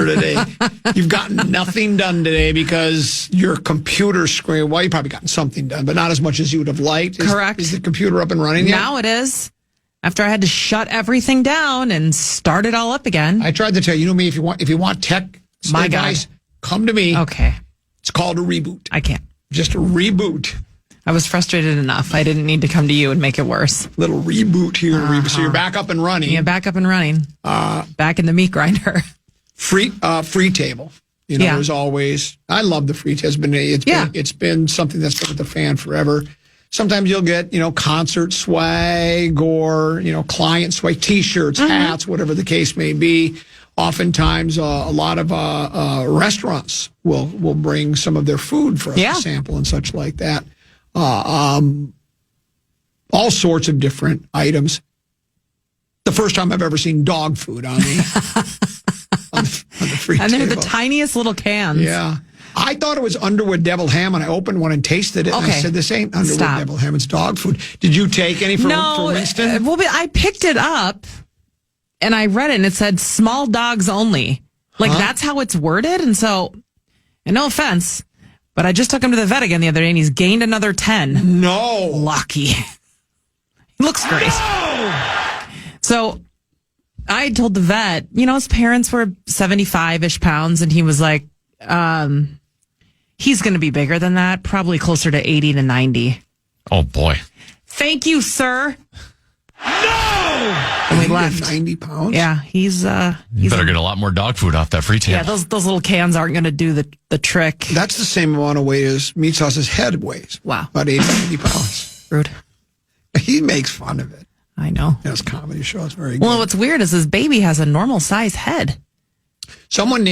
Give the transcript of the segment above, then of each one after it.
today. You've gotten nothing done today because your computer screen, well, you've probably gotten something done, but not as much as you would have liked. Correct. Is the computer up and running yet? Now it is. After I had to shut everything down and start it all up again. I tried to tell you, me, if you want tech advice, come to me. Okay. It's called a reboot. I can't. Just a reboot. I was frustrated enough. I didn't need to come to you and make it worse. Little reboot here. So you're back up and running. Yeah, back up and running. Back in the meat grinder. Free table. There's always. I love the free table. It's been something that's been with the fan forever. Sometimes you'll get concert swag or client swag, T-shirts, hats, whatever the case may be. Oftentimes, a lot of restaurants will bring some of their food for us to sample and such like that. All sorts of different items. The first time I've ever seen dog food on the on the free table. And they're the tiniest little cans. Yeah. I thought it was Underwood Devil Ham, and I opened one and tasted it. Okay. And I said, this ain't Underwood Devil Ham, it's dog food. Did you take any for Winston? Well, I picked it up, and I read it, and it said small dogs only. Like, that's how it's worded. And so, and no offense, but I just took him to the vet again the other day, and he's gained another 10. No. Lucky. He looks great. No. So I told the vet, his parents were 75-ish pounds, and he was like, he's going to be bigger than that, probably closer to 80 to 90. Oh, boy. Thank you, sir. No! And we left. 90 pounds? Yeah, he's you better get a lot more dog food off that free table. Yeah, those little cans aren't going to do the trick. That's the same amount of weight as Meat Sauce's head weighs. Wow. About 80, 90 pounds. Rude. He makes fun of it. I know. His comedy show is very good. Well, what's weird is his baby has a normal size head. Someone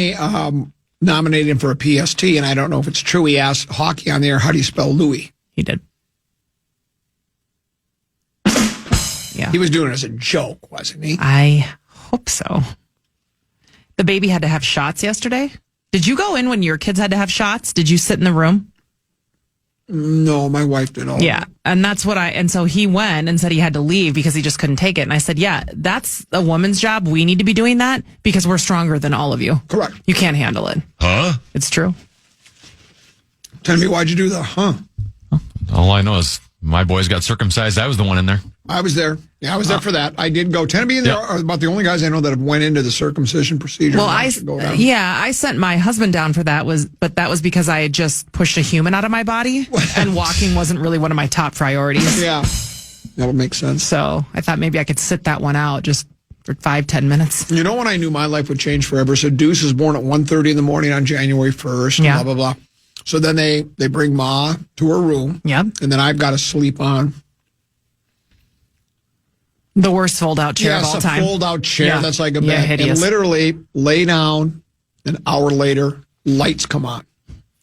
nominated him for a PST, and I don't know if it's true. He asked Hockey on the air, how do you spell Louis? He did. Yeah. He was doing it as a joke, wasn't he? I hope so. The baby had to have shots yesterday. Did you go in when your kids had to have shots? Did you sit in the room? No, my wife did all. Yeah, and that's what and so he went and said he had to leave because he just couldn't take it. And I said, yeah, that's a woman's job. We need to be doing that because we're stronger than all of you. Correct. You can't handle it. Huh? It's true. Tell me, why'd you do that? Huh? All I know is my boys got circumcised. I was the one in there. I was there. Yeah, I was there for that. I did go. Tend to be in there are about the only guys I know that have went into the circumcision procedure. Well, I sent my husband down for that, but that was because I had just pushed a human out of my body, and walking wasn't really one of my top priorities. Yeah, that would make sense. So I thought maybe I could sit that one out just for 5-10 minutes. You know when I knew my life would change forever? So Deuce was born at 1:30 in the morning on January 1st. Yeah. Blah, blah, blah. So then they bring Ma to her room. Yeah. And then I've got to sleep on the worst fold-out chair of all time. Yes, a fold-out chair that's like a bed. Hideous. And literally lay down, an hour later, lights come on.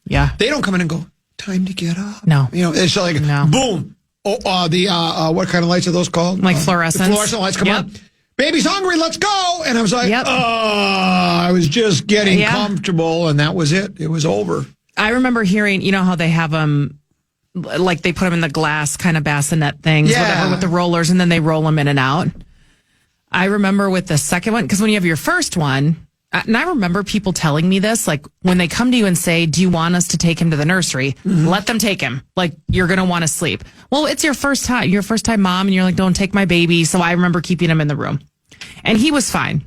Yeah. They don't come in and go, time to get up. No. It's like, boom. Oh, what kind of lights are those called? Like fluorescent. Fluorescent lights come on. Baby's hungry, let's go. And I was like, I was just getting comfortable, and that was it. It was over. I remember hearing, how they have them, like they put them in the glass kind of bassinet things, whatever, with the rollers, and then they roll them in and out. I remember with the second one, because when you have your first one, and I remember people telling me this, like when they come to you and say, do you want us to take him to the nursery? Mm-hmm. Let them take him. Like, you're going to want to sleep. Well, it's your first time mom, and you're like, don't take my baby. So I remember keeping him in the room. And he was fine.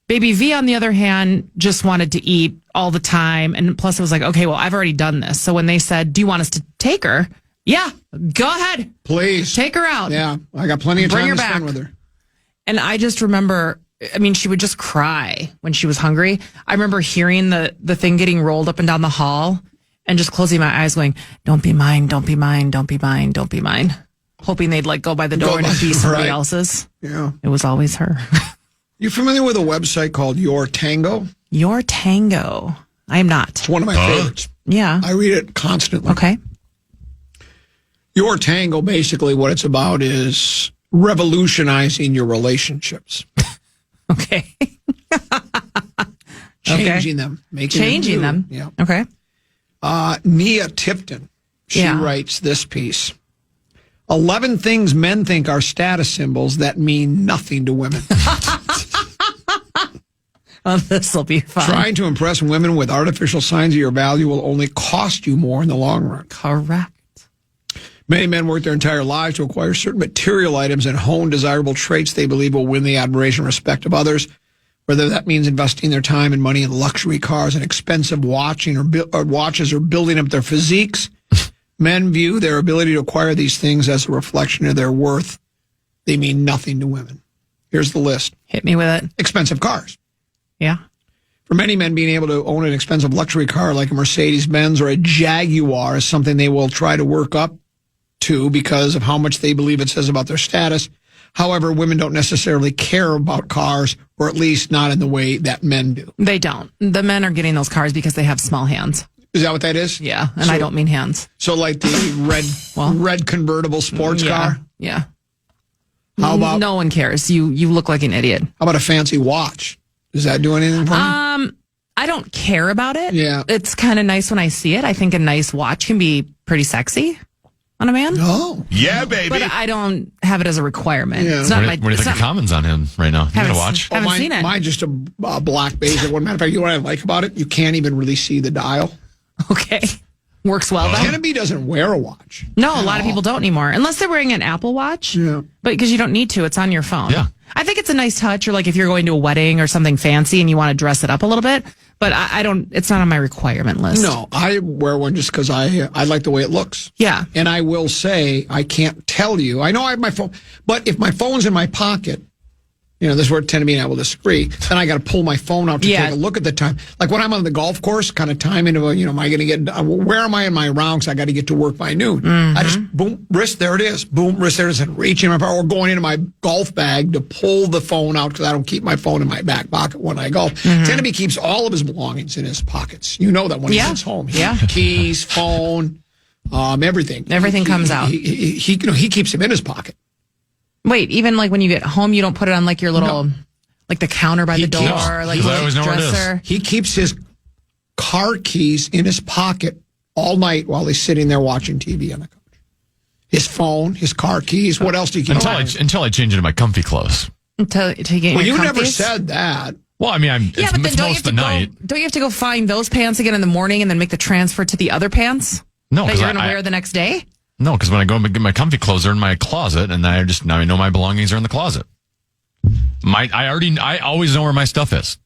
Baby V, on the other hand, just wanted to eat all the time. And plus it was like, okay, well, I've already done this. So when they said, do you want us to take her? Yeah, go ahead. Please. Take her out. Yeah, I got plenty of time to spend with her. And I just remember, she would just cry when she was hungry. I remember hearing the thing getting rolled up and down the hall and just closing my eyes going, don't be mine, don't be mine, don't be mine, don't be mine. Hoping they'd go by the door and it'd be somebody else's. Yeah. It was always her. You familiar with a website called Your Tango? Your Tango. I am not. It's one of my favorites. Yeah. I read it constantly. Okay. Your Tango, basically what it's about is revolutionizing your relationships. Okay. Changing them. Changing them. Yeah. Okay. Nia Tipton, she writes this piece. 11 things men think are status symbols that mean nothing to women. Oh, this will be fun. Trying to impress women with artificial signs of your value will only cost you more in the long run. Correct. Many men work their entire lives to acquire certain material items and hone desirable traits they believe will win the admiration and respect of others. Whether that means investing their time and money in luxury cars and expensive watches or building up their physiques, men view their ability to acquire these things as a reflection of their worth. They mean nothing to women. Here's the list. Hit me with it. Expensive cars. Yeah. For many men, being able to own an expensive luxury car like a Mercedes-Benz or a Jaguar is something they will try to work up to because of how much they believe it says about their status. However, women don't necessarily care about cars, or at least not in the way that men do. They don't. The men are getting those cars because they have small hands. Is that what that is? Yeah, and I don't mean hands. So like the red convertible sports car? Yeah. How about No one cares. You look like an idiot. How about a fancy watch? Does that do anything for you? I don't care about it. Yeah. It's kind of nice when I see it. I think a nice watch can be pretty sexy on a man. No. Yeah, baby. But I don't have it as a requirement. Yeah. It's not What do you think of comments on him right now? You got to watch? Haven't seen it. Mine's just a black beige. One matter of fact, you know what I like about it? You can't even really see the dial. Okay. Works well, though. Kennedy doesn't wear a watch. No, a lot of people don't anymore. Unless they're wearing an Apple Watch. Yeah. But because you don't need to, it's on your phone. Yeah. I think it's a nice touch, or like if you're going to a wedding or something fancy and you want to dress it up a little bit. But I don't, it's not on my requirement list. No, I wear one just because I like the way it looks. Yeah. And I will say, I can't tell you. I know I have my phone, but if my phone's in my pocket, you know, this is where Tennessee and I will disagree. Then I got to pull my phone out to take a look at the time. Like when I'm on the golf course, kind of time into, am I going to get, where am I in my round? Because I got to get to work by noon. Mm-hmm. I just, boom, wrist, there it is. Boom, wrist, there it is. And reaching my power or going into my golf bag to pull the phone out because I don't keep my phone in my back pocket when I golf. Tennessee keeps all of his belongings in his pockets. You know that when he gets home. Keys, phone, everything. Everything comes out. He keeps them in his pocket. Wait, even like when you get home, you don't put it on like your little, like the counter by the door, like because I always know where it is. dresser. He keeps his car keys in his pocket all night while he's sitting there watching TV on the couch. His phone, his car keys. What else do you keep? Until I change into my comfy clothes. Until you get Well, your you never comfies? said that. Well, I mean, Yeah, but then it's most of the night. Don't you have to go find those pants again in the morning and then make the transfer to the other pants No, that because you're going to wear the next day? No, because when I go and get my comfy clothes, they're in my closet, and now I know my belongings are in the closet. I always know where my stuff is.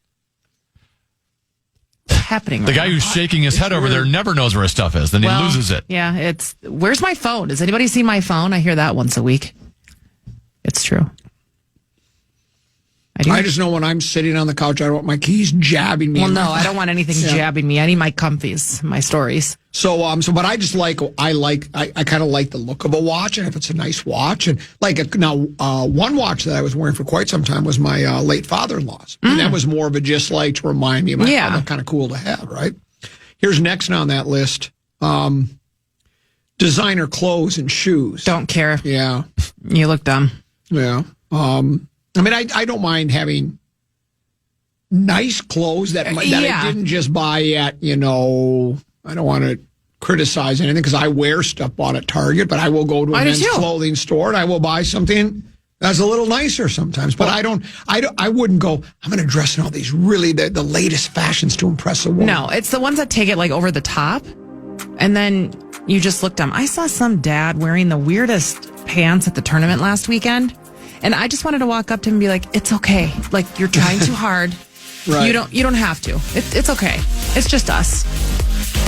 What's happening? The guy who's shaking his head over there never knows where his stuff is. Then he loses it. Yeah, where's my phone? Does anybody see my phone? I hear that once a week. It's true. I just know when I'm sitting on the couch, I don't want my keys jabbing me. Well, no, I don't want anything jabbing me. I need my comfies, my stories. So, but I just I kind of like the look of a watch, and if it's a nice watch, and one watch that I was wearing for quite some time was my late father-in-law's, and that was more of a just like to remind me of my father, kind of cool to have, right? Here's next on that list, designer clothes and shoes. Don't care. Yeah. You look dumb. Yeah. I mean, I don't mind having nice clothes that I didn't just buy at, I don't want to criticize anything because I wear stuff bought at Target, but I will go to a men's clothing store and I will buy something that's a little nicer sometimes. But I wouldn't go, I'm going to dress in all these really the latest fashions to impress a woman. No, it's the ones that take it like over the top and then you just look dumb. I saw some dad wearing the weirdest pants at the tournament last weekend. And I just wanted to walk up to him and be like, "It's okay. Like you're trying too hard. Right. You don't have to. It's okay. It's just us."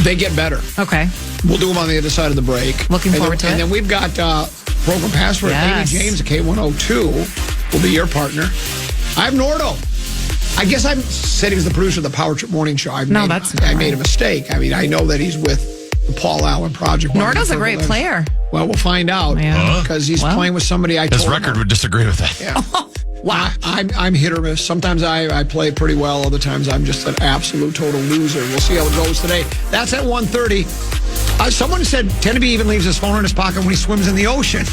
They get better. Okay. We'll do them on the other side of the break. Looking forward to it. And then we've got program password. Yes. Amy James at K102 will be your partner. I'm Nordo. I guess I'm said he was the producer of the Power Trip Morning Show. I made a mistake. I mean, I know that he's with the Paul Allen Project. Nordo's a great player. Well, we'll find out because he's playing with somebody His record would disagree with that. Yeah. Wow. I'm hit or miss. Sometimes I play pretty well. Other times I'm just an absolute total loser. We'll see how it goes today. That's at 1:30. Someone said Tennessee even leaves his phone in his pocket when he swims in the ocean,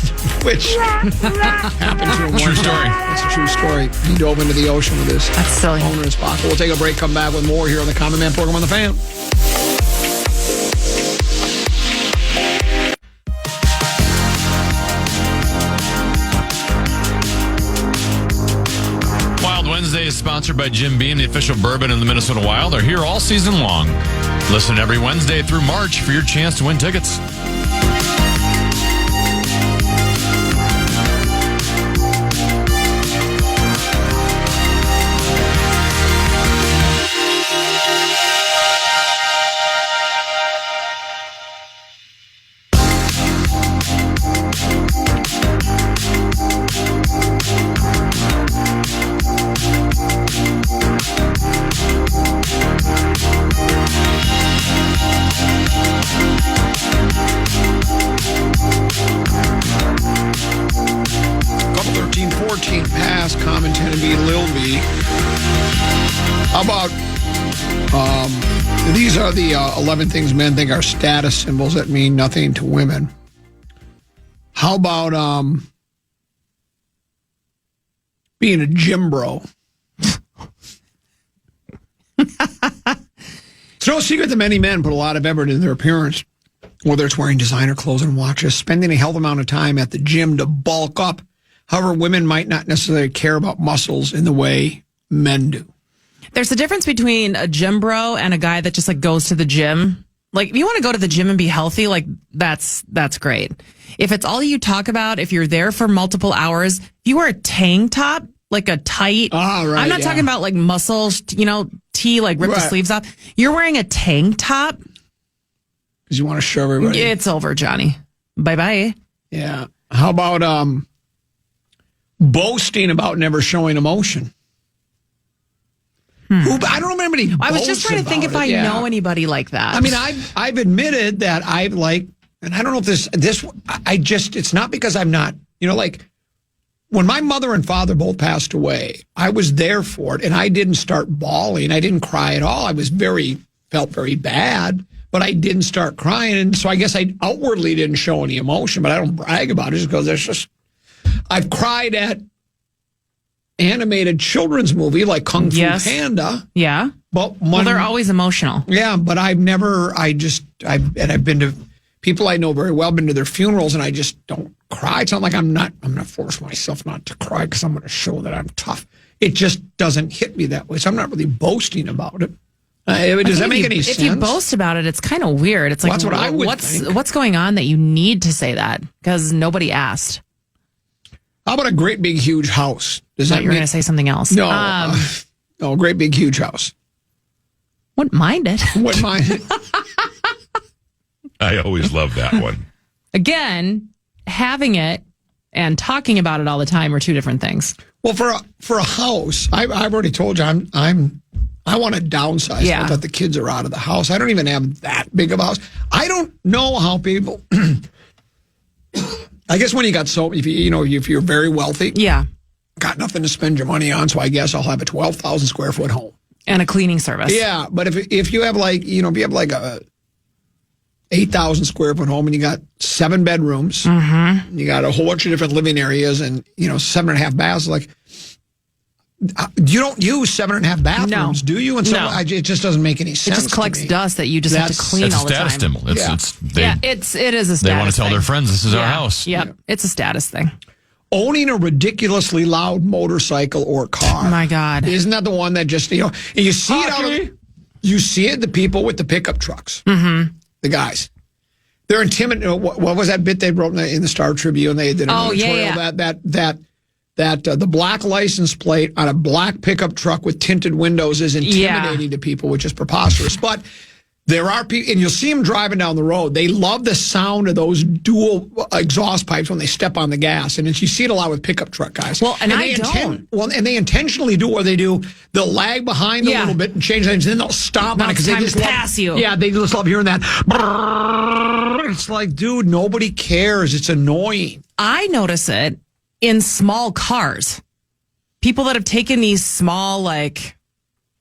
which happened to him. True story. That's a true story. He dove into the ocean with his phone in his pocket. We'll take a break, come back with more here on the Common Man program on the Fan. Wednesdays sponsored by Jim Beam, the official bourbon in the Minnesota Wild. They're here all season long. Listen every Wednesday through March for your chance to win tickets. Pass, common tend to be Lil V. How about these are the 11 things men think are status symbols that mean nothing to women. How about being a gym bro? It's no secret that many men put a lot of effort into their appearance, whether it's wearing designer clothes and watches, spending a healthy amount of time at the gym to bulk up. However, women might not necessarily care about muscles in the way men do. There's a difference between a gym bro and a guy that just like goes to the gym. Like, if you want to go to the gym and be healthy, like that's great. If it's all you talk about, if you're there for multiple hours, if you wear a tank top, like a tight, I'm not talking about like muscles, tee, like rip the sleeves off. You're wearing a tank top. Because you want to show everybody. It's over, Johnny. Bye-bye. Yeah. How about boasting about never showing emotion? I don't remember any. I was just trying to think if I know anybody like that. I mean, I've admitted that I like, and I don't know if this, it's not because I'm not, like when my mother and father both passed away, I was there for it and I didn't start bawling. I didn't cry at all. I was felt very bad, but I didn't start crying. And so I guess I outwardly didn't show any emotion, but I don't brag about it just because I've cried at animated children's movie like Kung Fu Panda. Yeah. But they're always emotional. Yeah, but I've been to people I know very well, been to their funerals, and I just don't cry. It's not like I'm going to force myself not to cry because I'm going to show that I'm tough. It just doesn't hit me that way. So I'm not really boasting about it. Does that make any sense? If you boast about it, it's kind of weird. It's like, that's what I would think. What's going on that you need to say that? Because nobody asked. How about a great big huge house? Does that you were going to say something else? No, no, great big huge house. Wouldn't mind it. Wouldn't mind it. I always love that one. Again, having it and talking about it all the time are two different things. Well, for a house, I've already told you I want to downsize now that the kids are out of the house. I don't even have that big of a house. I don't know how people. I guess when you got if you're very wealthy, got nothing to spend your money on, so I guess I'll have a 12,000 square foot home and a cleaning service. Yeah, but if you have if you have like a 8,000 square foot home and you got 7 bedrooms, you got a whole bunch of different living areas, and 7.5 baths, like. You don't use 7.5 bathrooms, do you? And so it just doesn't make any sense. It just collects dust that you just have to clean all the time. It's a status symbol. It is a status. They want to tell thing. their friends this is our house. Yep, it's a status thing. Owning a ridiculously loud motorcycle or car. Oh my God, isn't that the one that just and you see you see it the people with the pickup trucks, the guys. They're intimidating. What was that bit they wrote in the Star Tribune? They did an editorial that the black license plate on a black pickup truck with tinted windows is intimidating to people, which is preposterous. But there are people, and you'll see them driving down the road. They love the sound of those dual exhaust pipes when they step on the gas, and you see it a lot with pickup truck guys. Well, and I don't. And they intentionally do what they do. They'll lag behind a little bit and change things, and then they'll stop on it because they just pass you. Yeah, they just love hearing that. It's like, dude, nobody cares. It's annoying. I notice it in small cars. People that have taken these small, like,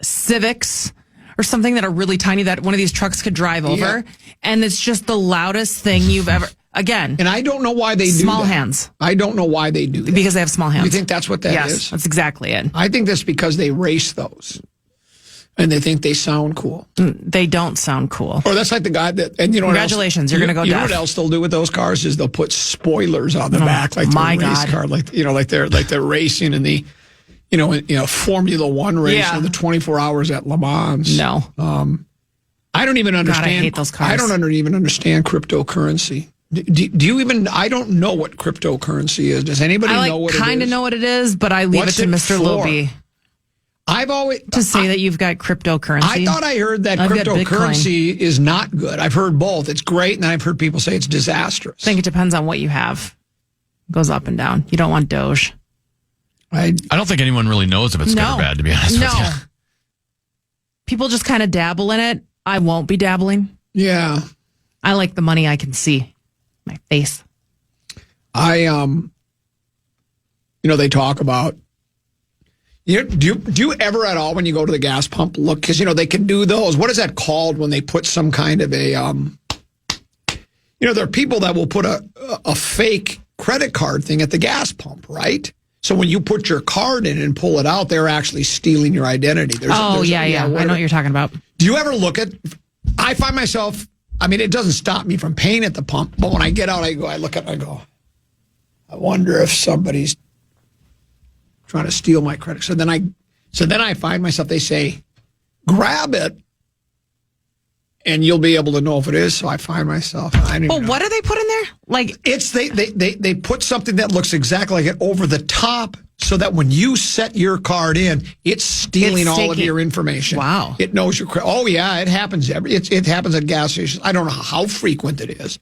Civics or something that are really tiny that one of these trucks could drive over, and it's just the loudest thing you've ever... Again. And I don't know why they do small that. hands. I don't know why they do that. Because they have small hands. You think that's what that is? Yes, that's exactly it. I think that's because they race those. And they think they sound cool. They don't sound cool. Or that's like the guy that, and congratulations, you're going to go deaf. You know what else they'll do with those cars is they'll put spoilers on the back, like the race car, like they're racing in the Formula One race or the 24 hours at Le Mans. No. I don't even understand. God, I hate those cars. I don't even understand cryptocurrency. Do you even? I don't know what cryptocurrency is. Does anybody know what it is? I kind of know what it is, but I leave it to Mr. Luby. I've always to say that you've got cryptocurrency. I thought I heard that cryptocurrency is not good. I've heard both. It's great, and I've heard people say it's disastrous. I think it depends on what you have. It goes up and down. You don't want Doge. I don't think anyone really knows if it's good or bad, to be honest with you. People just kind of dabble in it. I won't be dabbling. Yeah. I like the money I can see. My face. They talk about, do you ever at all when you go to the gas pump look, because, they can do those, what is that called when they put some kind of a, there are people that will put a fake credit card thing at the gas pump, right? So when you put your card in and pull it out, they're actually stealing your identity. I know what you're talking about. Do you ever look at, I find myself, it doesn't stop me from paying at the pump, but when I get out, I look at it and I go, I wonder if somebody's trying to steal my credit. So then I find myself, they say, grab it and you'll be able to know if it is. So I find myself, what do they put in there? Like it's they put something that looks exactly like it over the top so that when you set your card in, it's stealing all of your information. Wow. It knows your credit. Oh yeah, it happens it happens at gas stations. I don't know how frequent it is.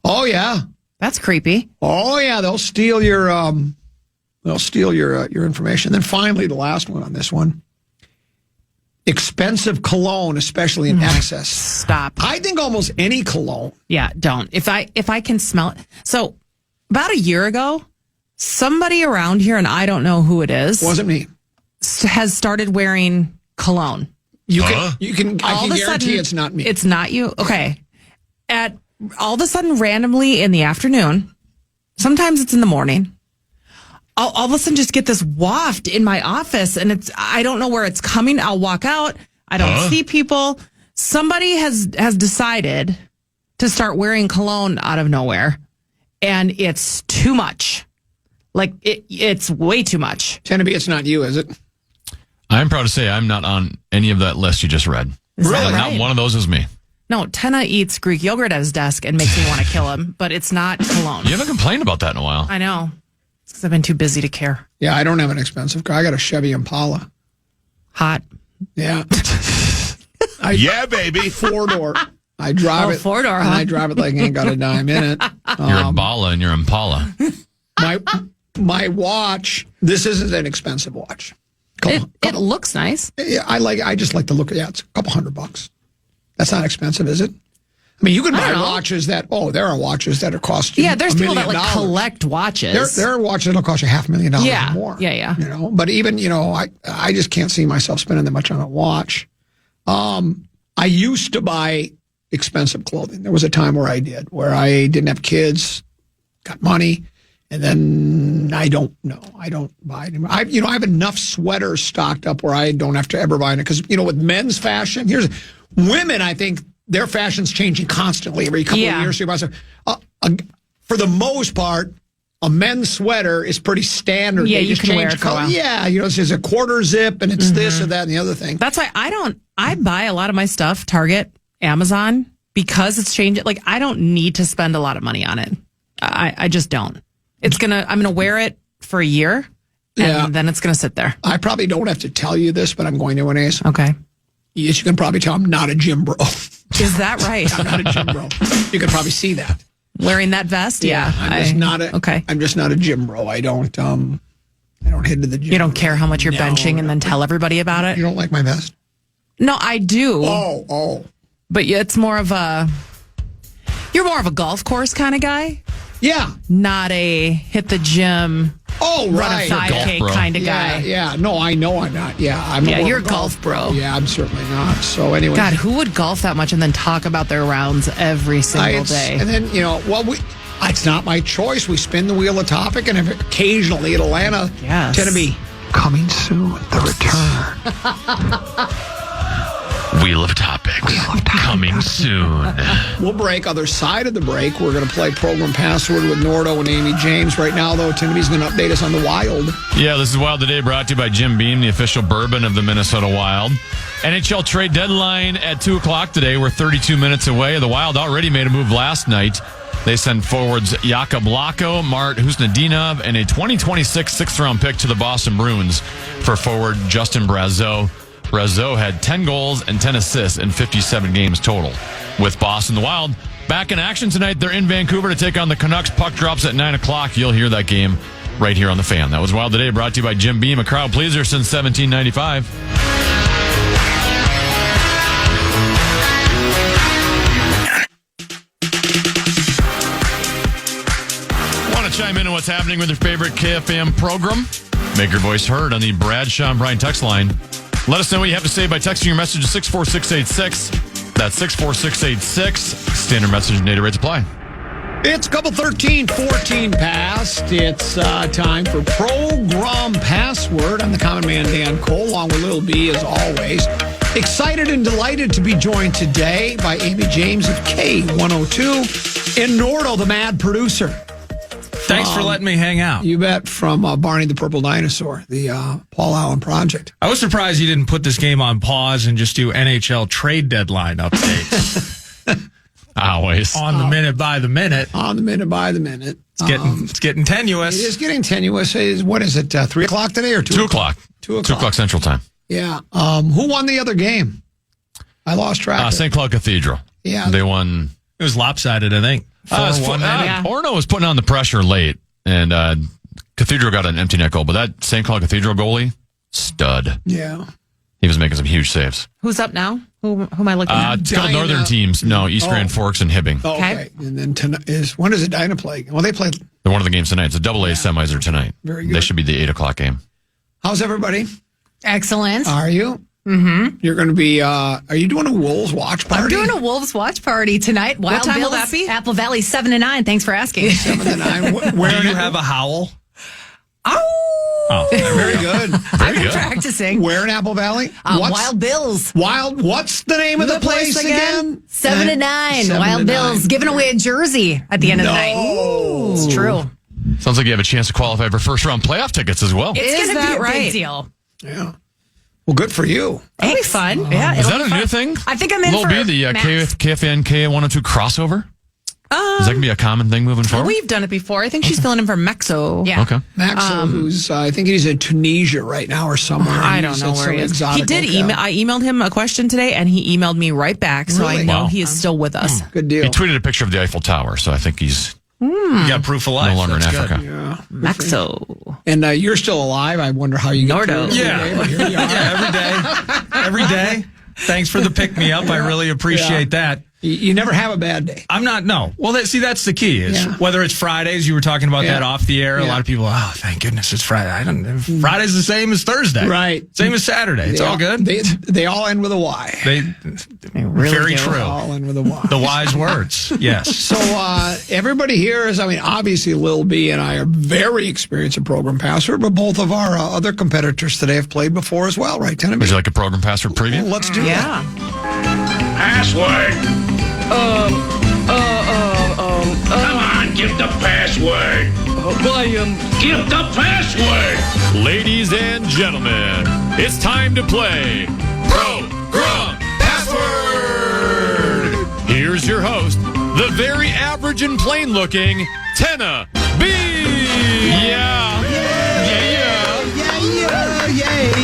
Oh yeah. That's creepy. Oh yeah, they'll steal your information. Then finally the last one on this one. Expensive cologne, especially in excess. Stop. I think almost any cologne. Yeah, don't. If I can smell it. So about a year ago, somebody around here, and I don't know who it is. Wasn't me. Has started wearing cologne. I can guarantee it's not me. It's not you? Okay. At all of a sudden, randomly in the afternoon, sometimes it's in the morning, I'll all of a sudden just get this waft in my office, and I don't know where it's coming. I'll walk out. I don't see people. Somebody has decided to start wearing cologne out of nowhere, and it's too much. Like, it's way too much. Tennaby, it's not you, is it? I'm proud to say I'm not on any of that list you just read. Really? Not one of those is me. No, Tenna eats Greek yogurt at his desk and makes me want to kill him, but it's not cologne. You haven't complained about that in a while. I know. It's because I've been too busy to care. Yeah, I don't have an expensive car. I got a Chevy Impala. Hot. Yeah. Yeah, baby. 4-door. I drive it. 4-door, and I drive it like I ain't got a dime in it. You're a Bala and you're Impala. My watch, this isn't an expensive watch. It looks nice. Yeah, I just like the look. Yeah, it's a couple $100. That's not expensive, is it? You can buy watches that, there are watches that are costing there's people that $1 million. collect watches. There are watches that'll cost you $500,000 or more. Yeah. But even, I just can't see myself spending that much on a watch. I used to buy expensive clothing. There was a time where I did, where I didn't have kids, got money, and then I don't buy anymore. I have enough sweaters stocked up where I don't have to ever buy it. Because, with men's fashion, women, I think, their fashion's changing constantly every couple of years. For the most part, a men's sweater is pretty standard. Yeah, you can wear it for a while. Yeah, it's just a quarter zip and it's this or that and the other thing. That's why I buy a lot of my stuff, Target, Amazon, because it's changing. Like, I don't need to spend a lot of money on it. I just don't. I'm gonna wear it for a year and then it's gonna sit there. I probably don't have to tell you this, but I'm going to anyways. Okay. Yes, you can probably tell I'm not a gym bro. Is that right? I'm not a gym bro. You can probably see that. Wearing that vest? Yeah. I'm just not a gym bro. I don't head to the gym. You don't care how much you're benching and then tell everybody about it? You don't like my vest? No, I do. Oh. But it's you're more of a golf course kind of guy? Yeah. Not a hit the gym, run a 5K kind of guy. Yeah. No, I know I'm not. Yeah, you're a golf bro. Yeah, I'm certainly not. So anyway. God, who would golf that much and then talk about their rounds every single day? And then, it's not my choice. We spin the wheel of topic, and occasionally at Atlanta, tend to be coming soon, the return. Wheel of Topics. Coming soon. We'll break. Other side of the break, we're going to play Program Password with Nordo and Amy James. Right now, though, Timothy's going to update us on the Wild. Yeah, this is Wild Today, brought to you by Jim Beam, the official bourbon of the Minnesota Wild. NHL trade deadline at 2 o'clock today. We're 32 minutes away. The Wild already made a move last night. They sent forwards Jakub Lako, Mart Husnadinov, and a 2026 sixth-round pick to the Boston Bruins for forward Justin Brazeau. Brazeau had 10 goals and 10 assists in 57 games total. With Boston, the Wild back in action tonight. They're in Vancouver to take on the Canucks. Puck drops at 9 o'clock. You'll hear that game right here on The Fan. That was Wild Today, brought to you by Jim Beam, a crowd pleaser since 1795. Chime in on what's happening with your favorite KFAN program. Make your voice heard on the Bradshaw and Bryan text line. Let us know what you have to say by texting your message to 64686. That's 64686. Standard message and data rates apply. It's couple 13:14 past. It's time for Program Password. I'm the common man, Dan Cole, along with Lil B, as always. Excited and delighted to be joined today by Amy James of K102 and Nordo, the mad producer. Thanks for letting me hang out. You bet. From Barney the Purple Dinosaur, the Paul Allen Project. I was surprised you didn't put this game on pause and just do NHL trade deadline updates. Always. On the minute by the minute. On the minute by the minute. It's getting tenuous. It is getting tenuous. What is it, 3 o'clock today or 2 2 o'clock? 2 o'clock. 2 o'clock Central Time. Yeah. Who won the other game? I lost track. St. Cloud Cathedral. Yeah. They won. It was lopsided, I think. 4-1. Orno was putting on the pressure late, and Cathedral got an empty net goal, but that St. Cloud Cathedral goalie, stud. Yeah. He was making some huge saves. Who's up now? Who am I looking at? It's called Northern teams. No, East Grand Forks and Hibbing. Oh, okay. And then when does it Dinah play? Well, they play. They're one of the games tonight. It's a double A semis are tonight. Very good. They should be the 8 o'clock game. How's everybody? Excellent. Are you? Mm-hmm. You're going to be, are you doing a Wolves watch party? I'm doing a Wolves watch party tonight. Wild What time Bills, will that be? Apple Valley, 7 to 9. Thanks for asking. 7 to 9. Where Do you have a howl? Oh, Very good. I've been practicing. Where in Apple Valley? Wild Bills. What's the name of the place again? 7 to 9. 7 Wild to Bills 9. giving away a jersey at the end of the night. No. It's true. Sounds like you have a chance to qualify for first round playoff tickets as well. It's going to be a right? big deal. Yeah. Well, good for you. That'll be fun. Yeah, Is it'll that be a new fun. thing? I think I'm in Will for be the Max. KFAN K102 crossover? Is that going to be a common thing moving forward? We've done it before. I think she's filling in for Mexo. Yeah. Okay. Maxwell, who's, I think he's in Tunisia right now or somewhere. I don't know where he is. He did email. I emailed him a question today, and he emailed me right back. So Really? I know Wow. he is still with us. Good deal. He tweeted a picture of the Eiffel Tower, so I think he's You got proof of life. no longer in That's Africa. good. Yeah. Mexo. And you're still alive. I wonder how you get Nordo. through it Yeah. every day, but here you are. Yeah, every day. Thanks for the pick-me-up. I really appreciate that. You never have a bad day. I'm not, no. Well, that's the key. Is Yeah. whether it's Fridays, you were talking about Yeah. that off the air. A Yeah. lot of people, oh, thank goodness it's Friday. Friday's the same as Thursday. Right. Same as Saturday. It's all good. They all end with a Y. Very They true. all end with a Y. The wise words. Yes. So everybody here is, obviously Lil B and I are very experienced in Program Password, but both of our other competitors today have played before as well, right, Tennessee? Would you like a program password preview? Well, let's do Yeah. Password. Come on, give the password. Give the password. Ladies and gentlemen, it's time to play Program Password. Here's your host, the very average and plain looking Tenna B. Yeah.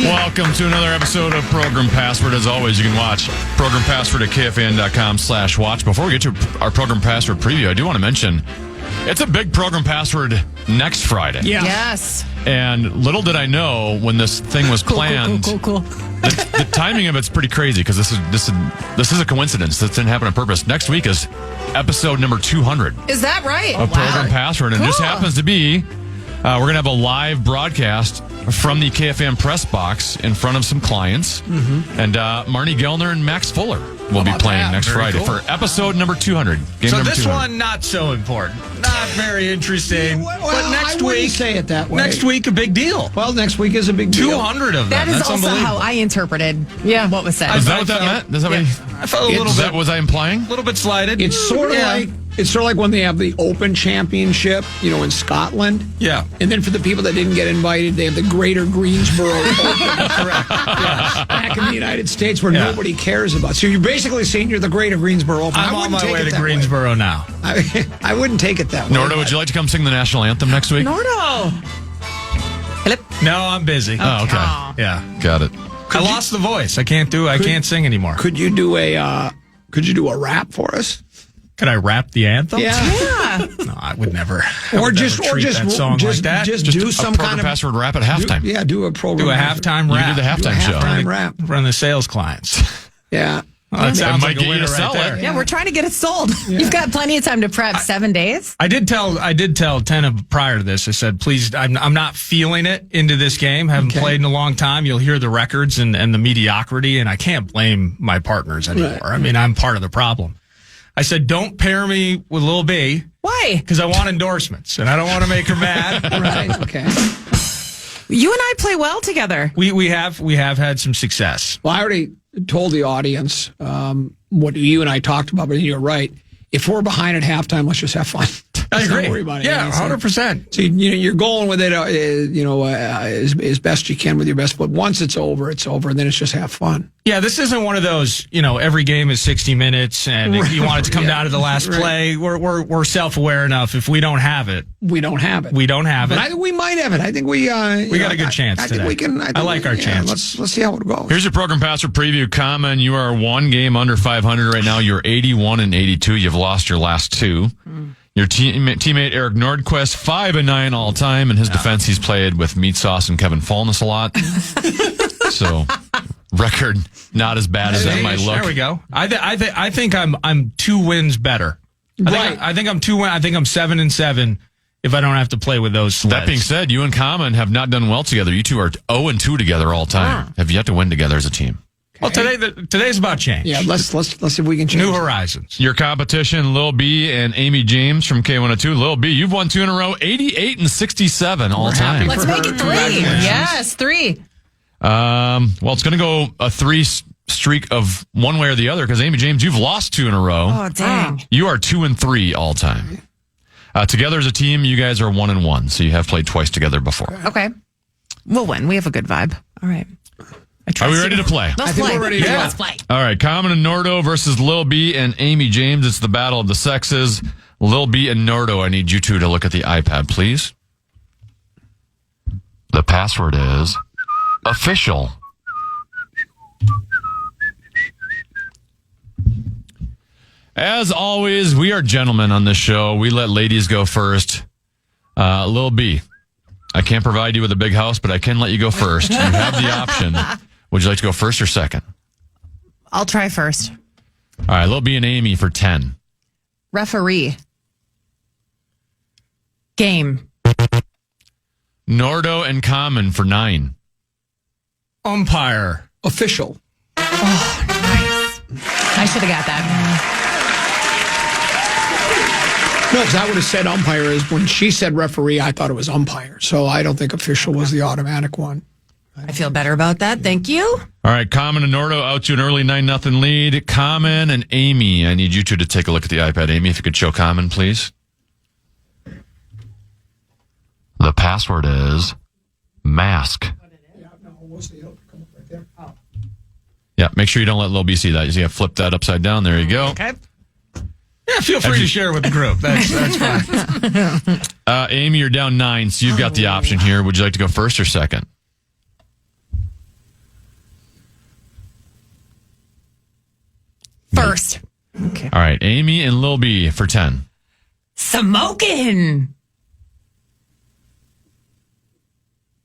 Welcome to another episode of Program Password. As always, you can watch Program Password at KFAN.com/watch. Before we get to our Program Password preview, I do want to mention it's a big Program Password next Friday. Yeah. Yes. And little did I know when this thing was planned. Cool. The timing of it's pretty crazy because this is a coincidence. This didn't happen on purpose. Next week is episode number 200 Is that right? of Program Password, and it just happens to be We're going to have a live broadcast from the KFAN press box in front of some clients. Mm-hmm. And Marnie Gellner and Max Fuller will be playing next Very Friday cool. for episode number 200. Game So number this 200. one, not so important. Not very interesting. Well, but next I wouldn't week, say it that way. next week, a big deal. Well, next week is a big deal. 200 of them. That is That's also unbelievable. how I interpreted what was said. Is that what that meant? Is that what I felt a little is bit, that was I implying? a little bit slighted. It's sort of like when they have the Open Championship, in Scotland. Yeah. And then for the people that didn't get invited, they have the Greater Greensboro Open. Correct. Back in the United States where nobody cares about. So you're basically saying you're the Greater Greensboro Open. I'm I on wouldn't my take way it to that Greensboro now. way. I wouldn't take it that way. Norda, would you like to come sing the national anthem next week? Nordo. No, I'm busy. Oh, okay. Yeah. Got it. I lost the voice. I can't sing anymore. Could you do a rap for us? Could I rap the anthem? Yeah. No, I would never. Or just that song like that. Just do some program kind of password rap at halftime. do a program. do a halftime You rap. do the halftime show. halftime rap. Run the sales clients. Yeah. Oh, that sounds might like get a you winner to right sell it. there. Yeah, we're trying to get it sold. You've got plenty of time to prep. 7 days. I did tell Tenna prior to this. I said, please, I'm not feeling it into this game. Haven't played in a long time. You'll hear the records and the mediocrity, and I can't blame my partners anymore. Right. I mean, I'm part of the problem. I said, don't pair me with Lil B Why? because I want endorsements, and I don't want to make her mad. Right. Okay. You and I play well together. We have had some success. Well, I already told the audience what you and I talked about, but you're right. If we're behind at halftime, let's just have fun. I Let's agree. Don't worry about it. Yeah, 100%. So you're going with it, as best you can with your best foot. Once it's over, and then it's just have fun. Yeah, this isn't one of those, every game is 60 minutes and you want it to come down to the last play. We're self-aware enough. If we don't have it, we don't have it. But I think we might have it. I think we got a good chance I today. think we can. I like our chance. Let's see how it goes. Here's your program password preview. Common, you are one game under 500 right now. You're 81 and 82. You've lost your last two. Your teammate Eric Nordquist, 5-9 all time. In his defense, he's played with Meat Sauce and Kevin Fulness a lot. So, record not as bad as that might look. There we go. I think I'm 2 wins better. I think I'm 2 wins. I think I'm 7-7 if I don't have to play with those sleds. That being said, you and Common have not done well together. You two are 0-2 together all time. Have yet to win together as a team. Well, today's about change. Yeah, let's see if we can change. New horizons. Your competition, Lil B and Amy James from K102. Lil B, you've won 2 in a row, 88 and 67 all time. Let's make it 3. Yes, 3. Well, it's going to go a 3 streak of one way or the other because Amy James, you've lost 2 in a row. Oh, dang. You are 2-3 all time. Together as a team, you guys are 1-1, so you have played twice together before. Okay. We'll win. We have a good vibe. All right. Are we ready to play? Let's think play. we're ready to go. Let's play. All right, Common and Nordo versus Lil B and Amy James. It's the battle of the sexes. Lil B and Nordo, I need you two to look at the iPad, please. The password is official. As always, we are gentlemen on this show. We let ladies go first. Lil B, I can't provide you with a big house, but I can let you go first. You have the option. Would you like to go first or second? I'll try first. All right, Lil B and Amy for 10. Referee. Game. Nordo and Common for 9. Umpire. Official. I should have got that. No, because I would have said umpire. Is when she said referee, I thought it was umpire. So I don't think official was the automatic one. I feel better about that. Thank you. All right, Common and Nordo out to an early 9-0 lead. Common and Amy, I need you two to take a look at the iPad. Amy, if you could show Common, please. The password is mask. Yeah, make sure you don't let Lil B see that. You see, I flipped that upside down. There you go. Okay. Yeah, feel free to share with the group. That's fine. Amy, you're down 9, so you've got the option here. Would you like to go first or second? First. Okay. All right, Amy and Lil B for 10. Smoking.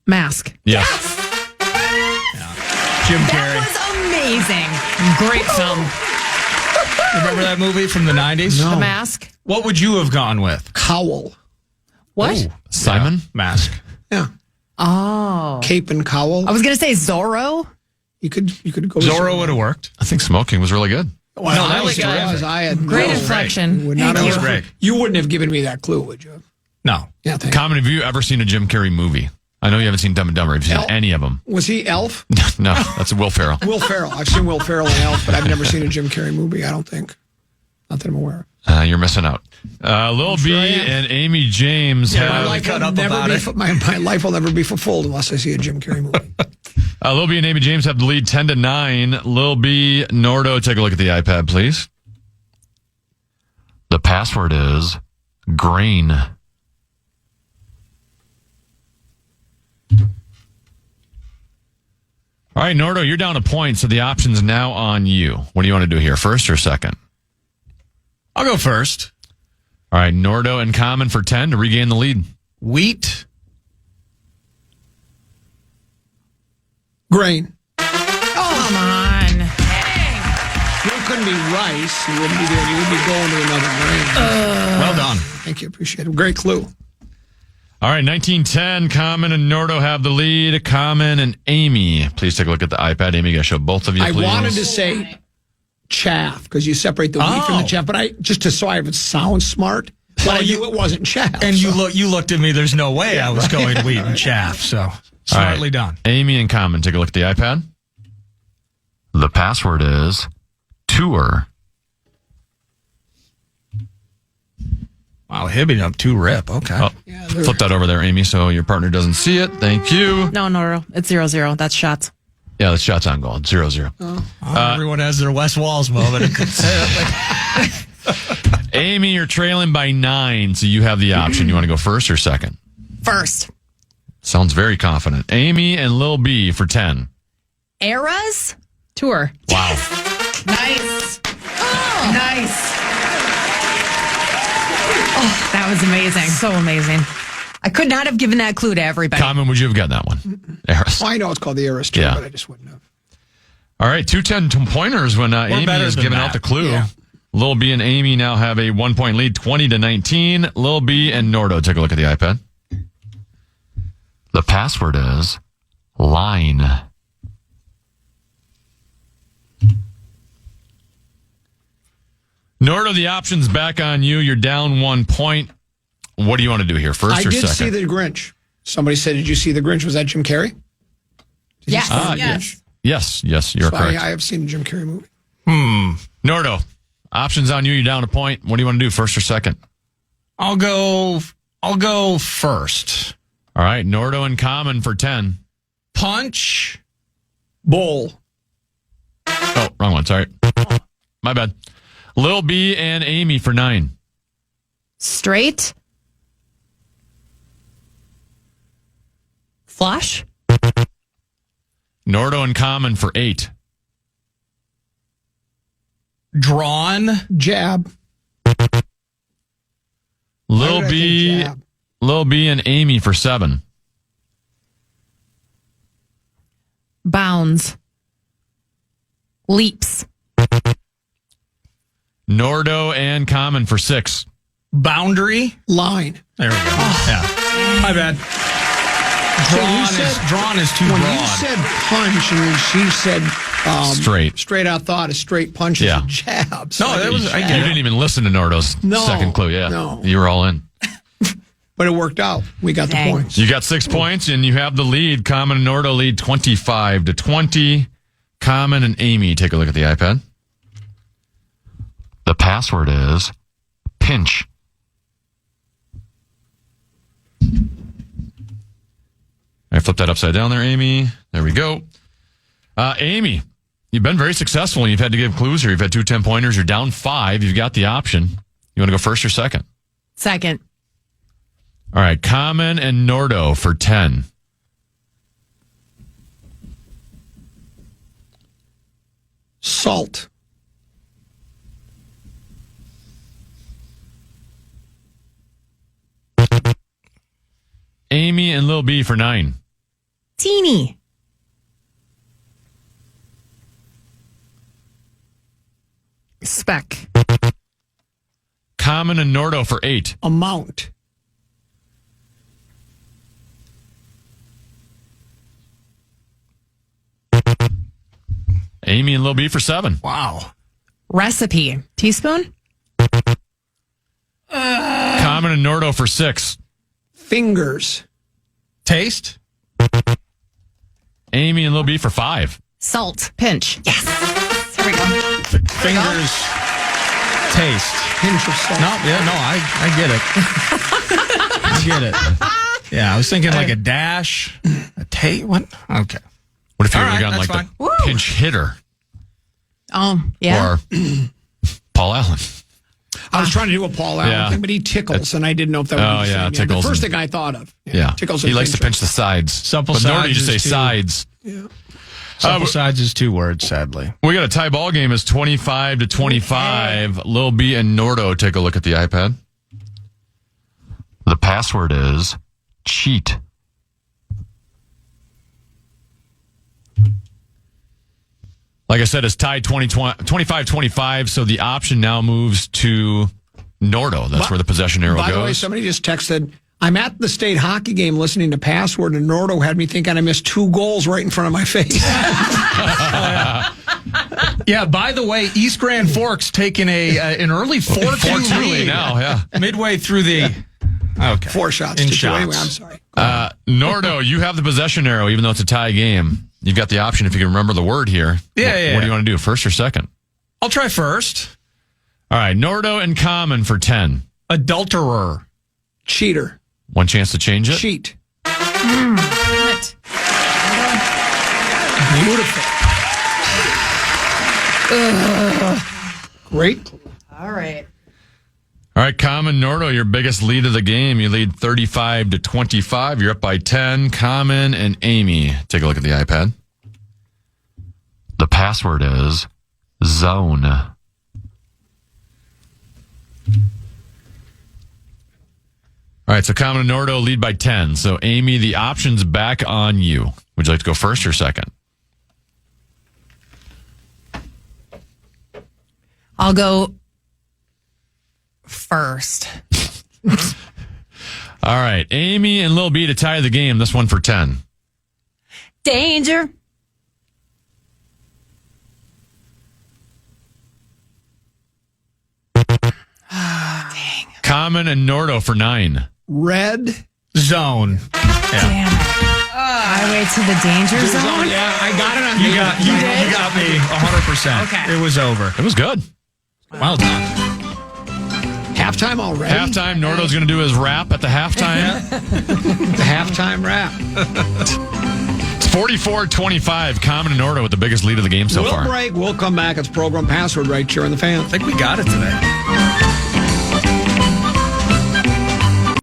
Mask. Yes. Jim That Carrey. was amazing. Great film. Remember that movie from the 90s? The Mask. What would you have gone with? Cowl. What? Ooh, Simon? yeah, mask. Yeah. Oh. Cape and cowl. I was going to say Zorro. You could go. Zorro would have worked. I think smoking was really good. Well, No, that I was was. I had Great no- inflection. would not That have- was great. You wouldn't have given me that clue, would you? No. Yeah. Thank you. Common, have you ever seen a Jim Carrey movie? I know you haven't seen Dumb and Dumber. Have you seen any of them? Was he Elf? No, that's Will Ferrell. Will Ferrell. I've seen Will Ferrell in Elf, but I've never seen a Jim Carrey movie. I don't think. Not that I'm aware of. You're missing out. Lil B sure I am. and Amy James My have... life will never be my life will never be fulfilled unless I see a Jim Carrey movie. Lil B and Amy James have the lead 10-9. Lil B, Nordo, take a look at the iPad, please. The password is grain. All right, Nordo, you're down a point, so the option's now on you. What do you want to do here, first or second? I'll go first. All right, Nordo and Common for 10 to regain the lead. Wheat. Grain. Come on. It couldn't be rice. You wouldn't be doing. You would be going to another grain. Well done. Thank you. Appreciate it. Great clue. All right, 1910, Common and Nordo have the lead. Common and Amy. Please take a look at the iPad. Amy, you got to show both of you, I please. wanted to say chaff because you separate the wheat from the chaff, but so I would sound smart. But I knew it wasn't chaff. And so. you looked at me. There's no way I was going wheat and chaff. So smartly done. Amy and Common, take a look at the iPad. The password is tour. Wow, Hibby up 2 rip. Okay. Oh, flip that over there, Amy, so your partner doesn't see it. Thank you. No. It's 0-0. That's shots. Yeah, the shot's on goal. 0-0. Everyone has their West Walls moment. Amy, you're trailing by 9, so you have the option. You want to go first or second? First. Sounds very confident. Amy and Lil B for 10. Eras Tour. Wow. Nice. Nice. Oh, that was amazing. So amazing. I could not have given that clue to everybody. Common, would you have gotten that one? Eris. Well, I know it's called the Eras Tour, Yeah. but I just wouldn't have. All right, 2-10 pointers when Amy better is than giving that. out the clue. Yeah. Lil B and Amy now have a 1-point lead, 20-19. Lil B and Nordo, take a look at the iPad. The password is line. Nordo, the option's back on you. You're down 1 point. What do you want to do here, first I or did second? see the Grinch. Somebody said, "Did you see the Grinch?" Was that Jim Carrey? Did you Yes. see the Yes. Yes, you're So correct. I have seen a Jim Carrey movie. Nordo, options on you. You're down a point. What do you want to do, first or second? I'll go first. All right, Nordo and Common for 10. Punch. Bowl. Oh, wrong one. Sorry. My bad. Lil B and Amy for 9. Straight. Flush. Nordo and Common for 8. Drawn. Jab. Why Lil did I B, think jab? Lil B and Amy for 7. Bounds. Leaps. Nordo and Common for 6. Boundary. Line. There we go. Yeah. My bad. Drawn is too When broad. you said punch, and then she said Straight. Straight out thought a straight punch is Yeah. a jab. So No, that was- I You get it. didn't even listen to Nordo's No, second clue. Yeah. no. You were all in. But it worked out. We got Dang. the points. You got 6 points, and you have the lead. Common and Nordo lead 25-20. Common and Amy, take a look at the iPad. The password is pinch. I flip that upside down there, Amy. There we go. Amy, you've been very successful. You've had to give clues here. You've had 2 10-pointers. You're down 5. You've got the option. You want to go first or second? Second. All right, Common and Nordo for 10. Salt. Amy and Lil B for 9. Teeny. Speck. Common and Nordo for 8. Amount. Amy and Lil B for 7. Wow. Recipe. Teaspoon? Common and Nordo for 6. Fingers. Taste? Amy and Lil B for 5. Salt. Pinch. Yes. There we go. Fingers. Taste. Pinch of salt. No, I get it. I get it. Yeah, I was thinking like a dash, a taste. What? Okay. What if you All would right, have gotten that's like the pinch hitter Yeah. or Paul Allen? I was trying to do a Paul Allen Yeah. thing, but he tickles, and I didn't know if that would be the same. tickles. The first thing I thought of. Yeah. Tickles. He and likes to pinch the sides. Supple but Nordo, sides you just say is too- sides. Yeah. Supple sides is 2 words, sadly. We got a tie ball game. It's 25-25. Lil B and Nordo take a look at the iPad. The password is cheat. Like I said, it's tied 25-25, so the option now moves to Nordo. That's where the possession arrow By goes. the way, somebody just texted, I'm at the state hockey game listening to Password, and Nordo had me thinking I missed 2 goals right in front of my face. Yeah, by the way, East Grand Forks taking an early 4-2 lead now, yeah. midway through the... Okay. 4 shots In to 2. shots. Anyway, I'm sorry. Nordo, you have the possession arrow, even though it's a tie game. You've got the option if you can remember the word here. Yeah. What do you want to do, first or second? I'll try first. All right, Nordo and Common for 10. Adulterer. Cheater. One chance to change it. Cheat. What? Beautiful. Great. All right. All right, Common, Nordo, your biggest lead of the game. You lead 35-25. You're up by 10. Common and Amy. Take a look at the iPad. The password is zone. All right, so Common and Nordo lead by 10. So, Amy, the option's back on you. Would you like to go first or second? I'll go first. All right, Amy and Lil B to tie the game. This one for 10. Danger. Common and Nordo for 9. Red. Zone. Damn it. Highway to the danger zone? Yeah, I got it on You here. got me 100%. Okay. It was over. It was good. Well done. Halftime already? Halftime, Nordo's going to do his rap at the halftime. The halftime rap. It's 44-25. Common and Nordo with the biggest lead of the game so We'll far. break. We'll come back. It's program Password right here on the Fan. I think we got it today.